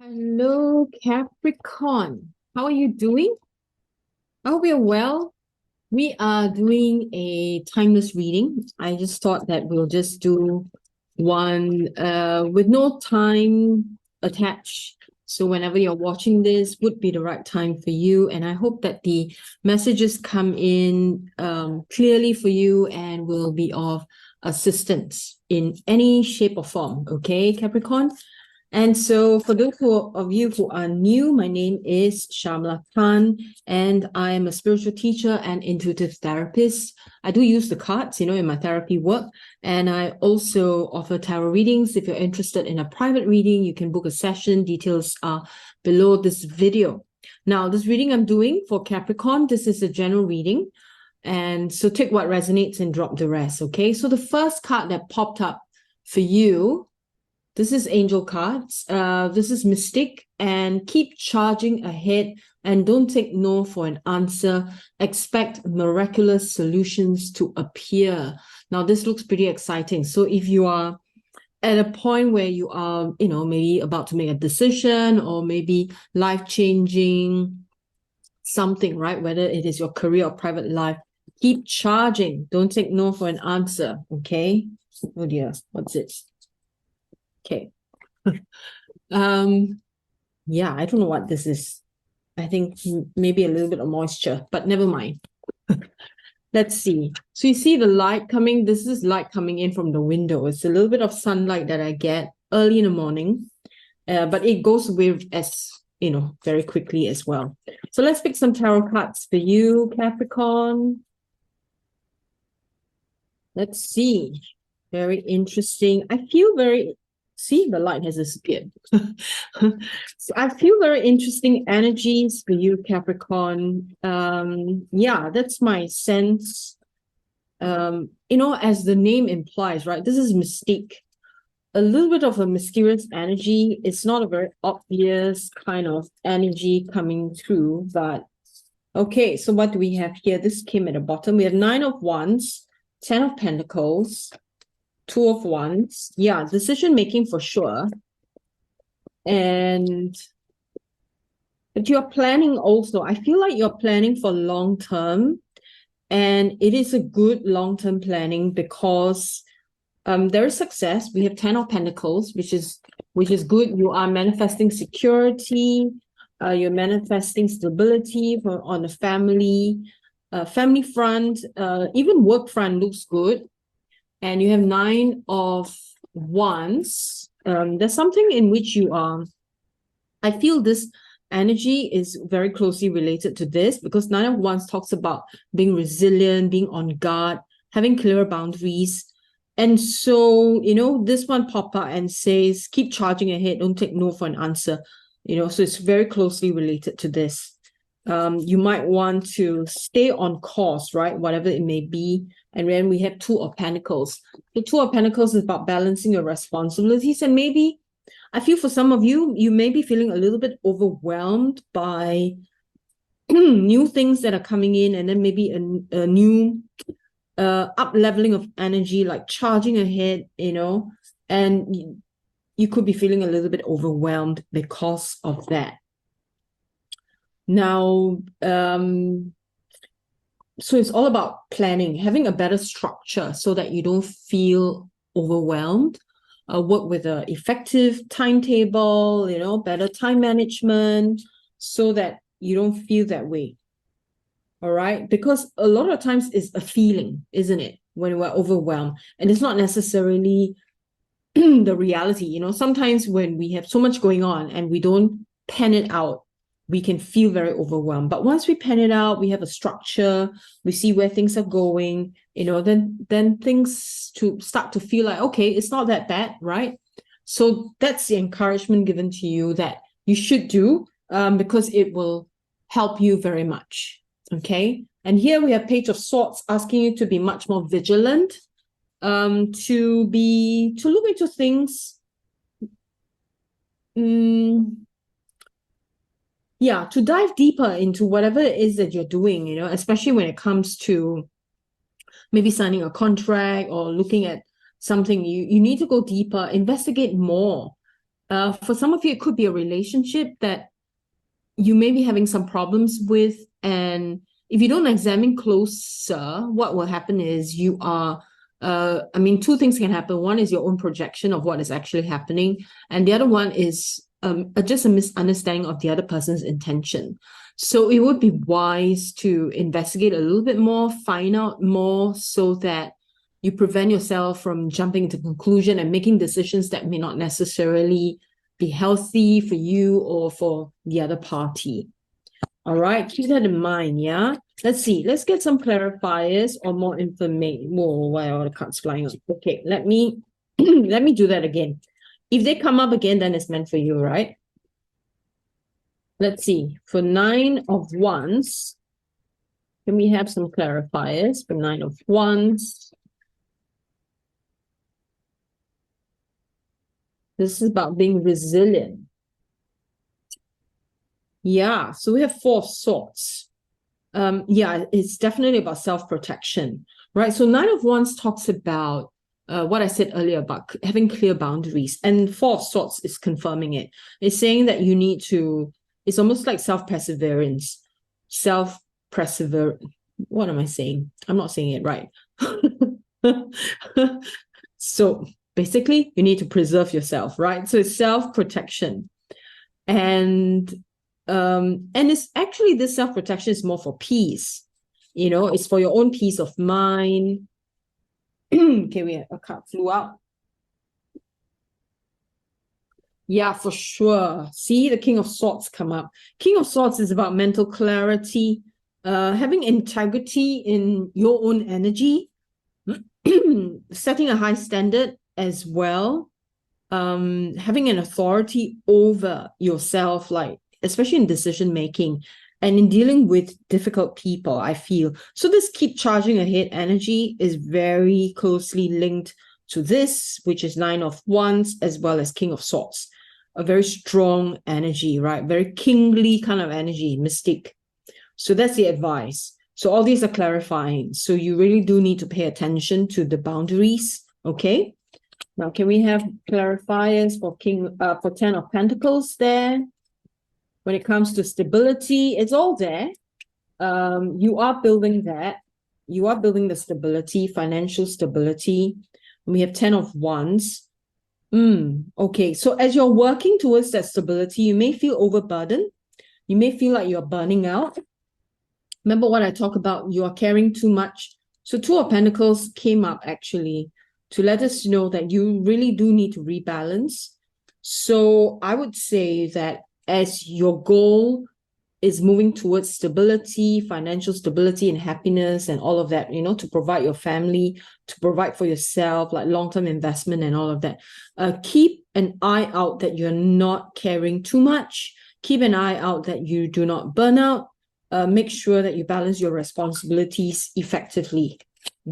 Hello, Capricorn. How are you doing? I hope you're well. We are doing a timeless reading. I just thought that we'll just do one with no time attached. So whenever you're watching this would be the right time for you. And I hope that the messages come in clearly for you and will be of assistance in any shape or form. Okay, Capricorn? And so for those of you who are new, my name is Shamla Khan, and I am a spiritual teacher and intuitive therapist. I do use the cards, in my therapy work, and I also offer tarot readings. If you're interested in a private reading, you can book a session. Details are below this video. Now, this reading I'm doing for Capricorn, this is a general reading. And so take what resonates and drop the rest, okay? So the first card that popped up for you, this is angel cards. This is mystic, and keep charging ahead and don't take no for an answer. Expect miraculous solutions to appear. Now, this looks pretty exciting. So if you are at a point where you are, maybe about to make a decision or maybe life-changing something, right? Whether it is your career or private life, keep charging. Don't take no for an answer, okay? Oh dear, what's it? Okay. Yeah, I don't know what this is. I think maybe a little bit of moisture, but never mind. Let's see. So you see the light coming. This is light coming in from the window. It's a little bit of sunlight that I get early in the morning, but it goes away very quickly as well. So let's pick some tarot cards for you, Capricorn. Let's see. Very interesting. See, the light has disappeared. So I feel very interesting energies for you, Capricorn. Yeah, that's my sense. As the name implies, right? This is mystique. A little bit of a mysterious energy. It's not a very obvious kind of energy coming through, but okay, so what do we have here? This came at the bottom. We have 9 of Wands, 10 of Pentacles, 2 of Wands. Yeah, decision making for sure. But you're planning also. I feel like you're planning for long term, and it is a good long-term planning because there is success. We have 10 of Pentacles, which is good. You are manifesting security. You're manifesting stability on a family front. Even work front looks good. And you have 9 of Wands. There's something in which you are. I feel this energy is very closely related to this because 9 of Wands talks about being resilient, being on guard, having clear boundaries. And so, this one pop up and says, keep charging ahead, don't take no for an answer. So it's very closely related to this. You might want to stay on course, right? Whatever it may be. And then we have 2 of Pentacles. The 2 of Pentacles is about balancing your responsibilities. And maybe, I feel for some of you, you may be feeling a little bit overwhelmed by new things that are coming in, and then maybe a new up-leveling of energy, like charging ahead, and you could be feeling a little bit overwhelmed because of that. Now, so it's all about planning, having a better structure so that you don't feel overwhelmed. Work with an effective timetable, better time management so that you don't feel that way. All right? Because a lot of times it's a feeling, isn't it? When we're overwhelmed. And it's not necessarily the reality. Sometimes when we have so much going on and we don't pen it out, we can feel very overwhelmed. But once we pen it out, we have a structure, we see where things are going, then things to start to feel like, okay, it's not that bad, right? So that's the encouragement given to you that you should do because it will help you very much, okay? And here we have Page of Swords asking you to be much more vigilant, to look into things, yeah, to dive deeper into whatever it is that you're doing, especially when it comes to maybe signing a contract or looking at something. You need to go deeper, investigate more, For some of you, it could be a relationship that you may be having some problems with. And if you don't examine closer, what will happen is you are, two things can happen. One is your own projection of what is actually happening. And the other one is just a misunderstanding of the other person's intention. So it would be wise to investigate a little bit more, find out more so that you prevent yourself from jumping to conclusion and making decisions that may not necessarily be healthy for you or for the other party. All right, keep that in mind, yeah? Let's see. Let's get some clarifiers or more information. Whoa, why are the cards flying up? Okay, let me let me do that again. If they come up again, then it's meant for you, right? Let's see. For 9 of Wands, can we have some clarifiers for 9 of Wands? This is about being resilient. Yeah, so we have 4 of Swords. Yeah, it's definitely about self-protection, right? So 9 of Wands talks about what I said earlier about having clear boundaries, and 4 of Swords is confirming it. It's saying that you need to, it's almost like self-perseverance. What am I saying? I'm not saying it right. So basically, you need to preserve yourself, right? So it's self-protection. And it's actually, this self-protection is more for peace. You know, it's for your own peace of mind. Okay, a card flew out. Yeah, for sure. See, the King of Swords come up. King of Swords is about mental clarity, having integrity in your own energy, setting a high standard as well, having an authority over yourself, like especially in decision making and in dealing with difficult people, I feel. So this keep charging ahead energy is very closely linked to this, which is 9 of Wands as well as King of Swords. A very strong energy, right? Very kingly kind of energy, mystic. So that's the advice. So all these are clarifying. So you really do need to pay attention to the boundaries, okay? Now, can we have clarifiers for 10 of Pentacles there? When it comes to stability, it's all there. You are building that. You are building the stability, financial stability. We have 10 of Wands. Okay, so as you're working towards that stability, you may feel overburdened. You may feel like you're burning out. Remember what I talked about? You are carrying too much. So 2 of Pentacles came up actually to let us know that you really do need to rebalance. So I would say that as your goal is moving towards stability, financial stability and happiness and all of that, you know, to provide your family, to provide for yourself, like long-term investment and all of that, keep an eye out that you're not carrying too much. Keep an eye out that you do not burn out. Make sure that you balance your responsibilities effectively,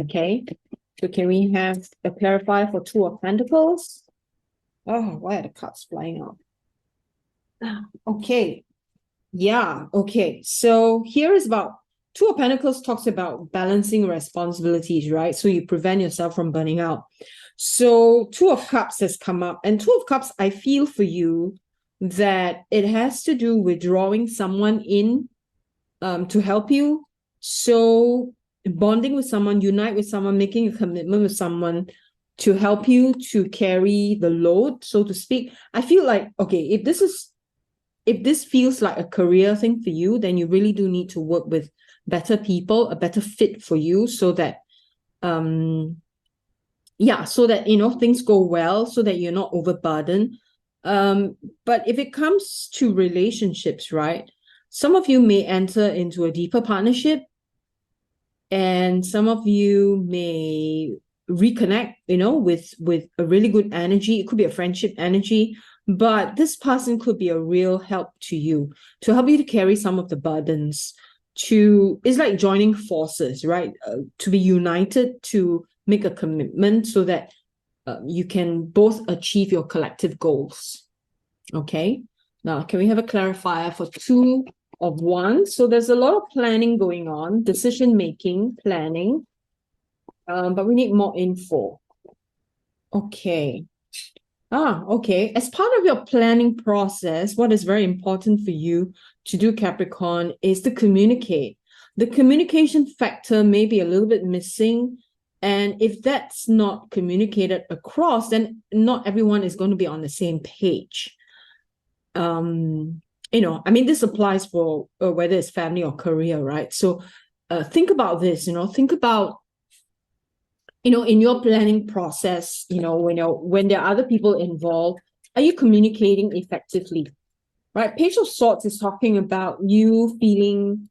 okay? So can we have a clarifier for 2 of Pentacles? Oh, why are the cards flying out? Okay. Yeah, okay. So here is about 2 of Pentacles talks about balancing responsibilities, right? So you prevent yourself from burning out. So 2 of Cups has come up, and 2 of Cups, I feel for you that it has to do with drawing someone in to help you. So bonding with someone, unite with someone, making a commitment with someone to help you to carry the load, so to speak. I feel like, okay, if this feels like a career thing for you, then you really do need to work with better people, a better fit for you, so that so that, you know, things go well, so that you're not overburdened. But if it comes to relationships, right, some of you may enter into a deeper partnership, and some of you may reconnect, you know, with a really good energy. It could be a friendship energy, but this person could be a real help to you, to help you to carry some of the burdens. It's like joining forces, right? To be united, to make a commitment so that you can both achieve your collective goals. Okay. Now, can we have a clarifier for 2 of Wands? So there's a lot of planning going on, decision-making, planning, but we need more info. Okay. Okay. As part of your planning process, what is very important for you to do, Capricorn, is to communicate. The communication factor may be a little bit missing. And if that's not communicated across, then not everyone is going to be on the same page. I mean, this applies for whether it's family or career, right? So think about this, think about in your planning process, when there are other people involved, are you communicating effectively? Right? Page of Swords is talking about you feeling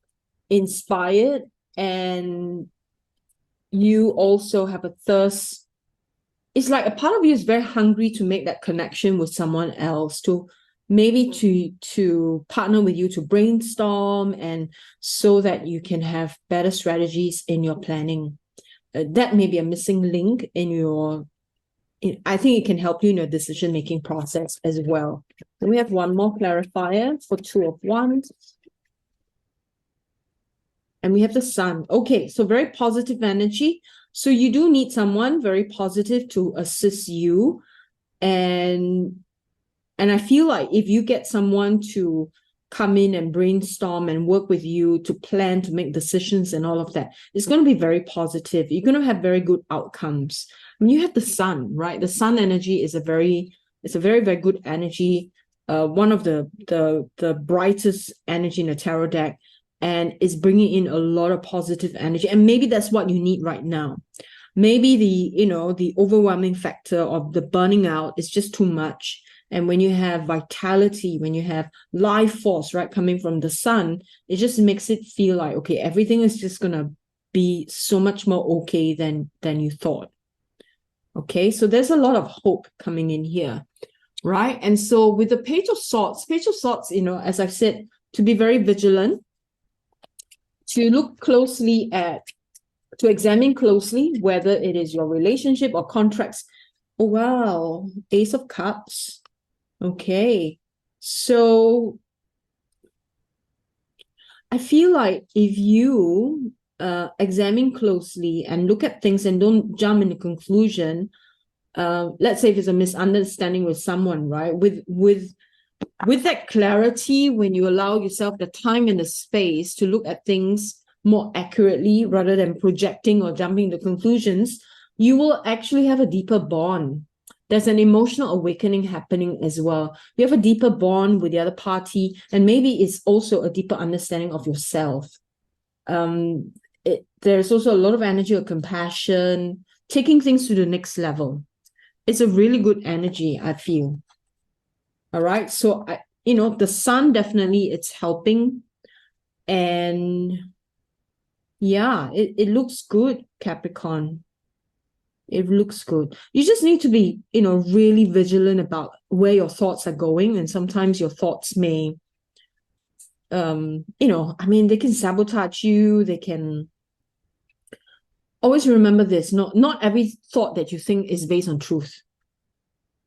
inspired, and you also have a thirst. It's like a part of you is very hungry to make that connection with someone else, to maybe to partner with you, to brainstorm, and so that you can have better strategies in your planning. That may be a missing link in your, I think it can help you in your decision-making process as well. Then we have one more clarifier for Two of Wands. And we have the Sun. Okay, so very positive energy. So you do need someone very positive to assist you. And I feel like if you get someone to come in and brainstorm and work with you to plan, to make decisions and all of that, it's going to be very positive. You're going to have very good outcomes. When you have the Sun, right? The Sun energy is it's a very, very good energy. One of the brightest energy in the tarot deck, and is bringing in a lot of positive energy. And maybe that's what you need right now. Maybe the overwhelming factor of the burning out is just too much. And when you have vitality, when you have life force, right, coming from the Sun, it just makes it feel like, okay, everything is just going to be so much more okay than you thought. Okay, so there's a lot of hope coming in here, right? And so with the Page of Swords, as I've said, to be very vigilant, to look closely to examine closely whether it is your relationship or contracts. Oh, wow, Ace of Cups. Okay, so I feel like if you examine closely and look at things and don't jump into conclusion, let's say if it's a misunderstanding with someone, right? With that clarity, when you allow yourself the time and the space to look at things more accurately rather than projecting or jumping to conclusions, you will actually have a deeper bond. There's an emotional awakening happening as well. You have a deeper bond with the other party, and maybe it's also a deeper understanding of yourself. There's also a lot of energy of compassion, taking things to the next level. It's a really good energy, I feel. All right. So, the Sun definitely, it's helping. And yeah, it looks good, Capricorn. It looks good. You just need to be, really vigilant about where your thoughts are going. And sometimes your thoughts may, they can sabotage you. They can always remember this. Not every thought that you think is based on truth.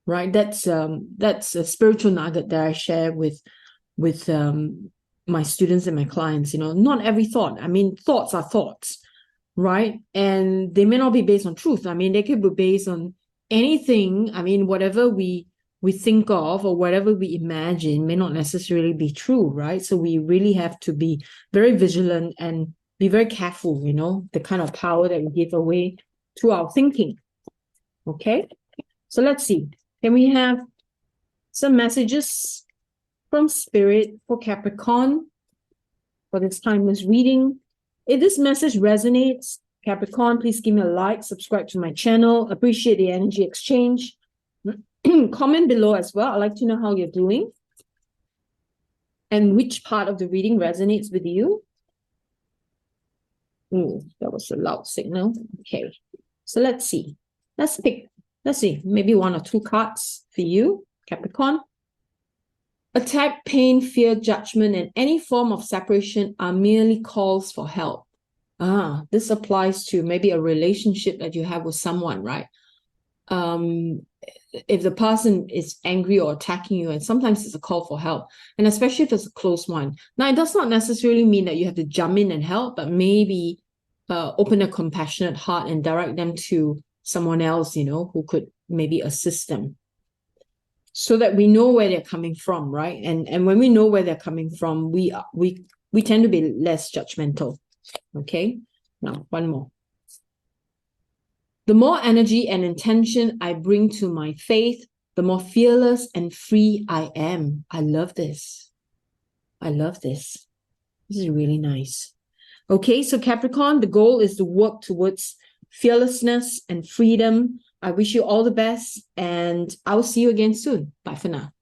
Right? That's a spiritual nugget that I share with my students and my clients. Not every thought. Thoughts are thoughts, right? And they may not be based on truth. They could be based on anything. Whatever we think of or whatever we imagine may not necessarily be true, right? So we really have to be very vigilant and be very careful, the kind of power that we give away to our thinking. Okay, so let's see. Can we have some messages from Spirit for Capricorn for this timeless reading? If this message resonates, Capricorn, please give me a like, subscribe to my channel. Appreciate the energy exchange. Comment below as well. I'd like to know how you're doing and which part of the reading resonates with you. That was a loud signal. Okay, so let's see. Let's see, maybe one or two cards for you, Capricorn. Attack, pain, fear, judgment, and any form of separation are merely calls for help. This applies to maybe a relationship that you have with someone, right? If the person is angry or attacking you, and sometimes it's a call for help, and especially if it's a close one. Now, it does not necessarily mean that you have to jump in and help, but maybe open a compassionate heart and direct them to someone else, who could maybe assist them. so that we know where they're coming from, right? And when we know where they're coming from, we tend to be less judgmental. Okay, now one more. The more energy and intention I bring to my faith, the more fearless and free I am. I love this. I love this. This is really nice. Okay, so Capricorn, the goal is to work towards fearlessness and freedom. I wish you all the best, and I'll see you again soon. Bye for now.